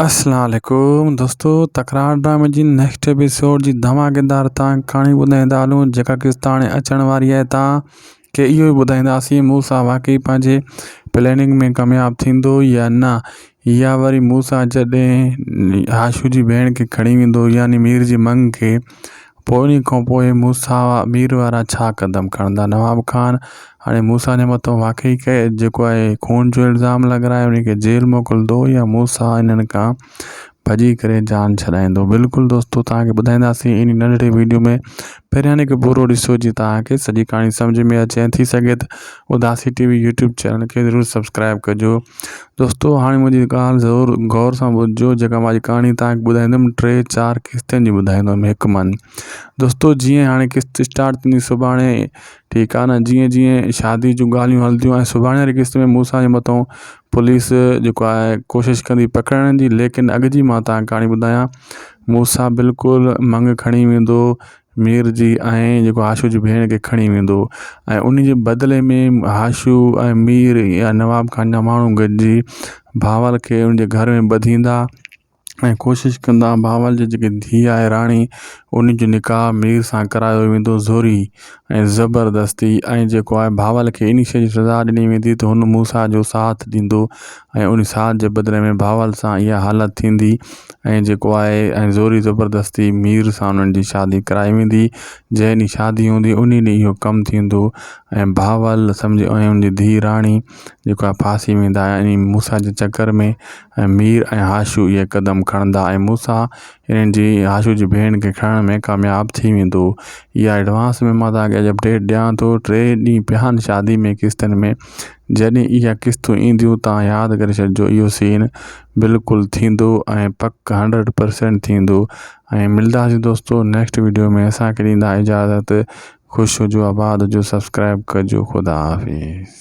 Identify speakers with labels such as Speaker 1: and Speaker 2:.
Speaker 1: अस्सलाम वालेकुम दोस्तों, तकरार ड्रामे जी नेक्स्ट एपिसोड जी धमाकेदार कहानी ॿुधाईंदा हलूं जेका किस्त हाणे अचण वारी आहे। के इहो ई ॿुधाईंदासीं मूसा वाकई पंहिंजे प्लानिंग में कामयाबु थींदो या न, या वरी मूसा जॾहिं आशू जी भेण खे खणी वेंदो यानी मीर जी मंग खे, पोइ उन खां पोइ मूसा मीर वारा छा क़दम खणंदा। नवाब खान हाणे मूसा जे मथां वाकई जेको आहे खून जो इल्ज़ाम लॻाराए उनखे जेल मोकिलींदो या मूसा इन्हनि खां भॼी करे जान छॾाईंदो। बिल्कुलु दोस्तों, तव्हांखे ॿुधाईंदासीं इन नंढड़े वीडियो में। पहिरियां हिनखे पूरो ॾिसो जी तव्हांखे सॼी कहाणी सम्झ में अचे। थी सघे त उदासी टीवी यूट्यूब चैनल खे ज़रूरु सब्सक्राइब कजो। दोस्तों हाणे मुंहिंजी ॻाल्हि ज़रूरु गौर सां ॿुधिजो। जेका मां कहाणी तव्हांखे ॿुधाईंदुमि 3-4 किस्तनि जी ॿुधाईंदुमि हिकु मन। दोस्तों जीअं हाणे किस्त स्टार्ट थींदी सुभाणे, ठीकु आहे न, जीअं जीअं शादी जूं ॻाल्हियूं हलंदियूं ऐं सुभाणे वारी किस्त में मूसा जे मथां पुलिस जेको आहे कोशिशि कंदी पकड़ण जी। लेकिन अॻु जी मां तव्हांखे कहाणी ॿुधायां, मूसा बिल्कुलु मंग खणी वेंदो मीर जी ऐं जेको आशू जी भेण खे खणी वेंदो ऐं उन जे बदिले में आशू ऐं मीर या नवाब खान जा माण्हू गॾिजी भावल खे उनजे घर में ॿधींदा ऐं कोशिशि कंदा भावल जी जेकी धीउ आहे राणी उन जो निकाह मीर सां करायो वेंदो ज़ोरी ऐं ज़बरदस्ती। ऐं जेको आहे भावल खे इन शइ जी सज़ा ॾिनी वेंदी त हुन मूसा जो साथ ॾींदो ऐं उन साथ जे बदिले में भावल सां इहा हालत थींदी ऐं जेको आहे ऐं ज़ोरी ज़बरदस्ती मीर सां उन्हनि जी शादी कराई वेंदी। जंहिं ॾींहुं शादी हूंदी उन ॾींहुं इहो कमु थींदो ऐं भावल सम्झ ऐं उनजी धीउ राणी जेको आहे फांसी वेंदा ऐं मूसा जे चकर में ऐं मीर ऐं आशू इहे क़दम खणंदा ऐं मूसा इन्हनि जी आशू जी भेण खे खणण में कामयाबु थी वेंदो। इहा एडवांस में मां तव्हांखे अॼु अपडेट ॾियां थो। 3 ॾींहं पिया आहिनि शादी में किस्तनि में। जॾहिं इहा किस्तूं ईंदियूं तव्हां यादि करे छॾिजो, इहो सीन बिल्कुलु थींदो ऐं पक 100% थींदो। ऐं मिलंदासीं दोस्तों नेक्स्ट वीडियो में। असांखे ॾींदा इजाज़त। ख़ुशि हुजो, आबाद हुजो, सब्सक्राइब कजो। ख़ुदा हाफ़िज़।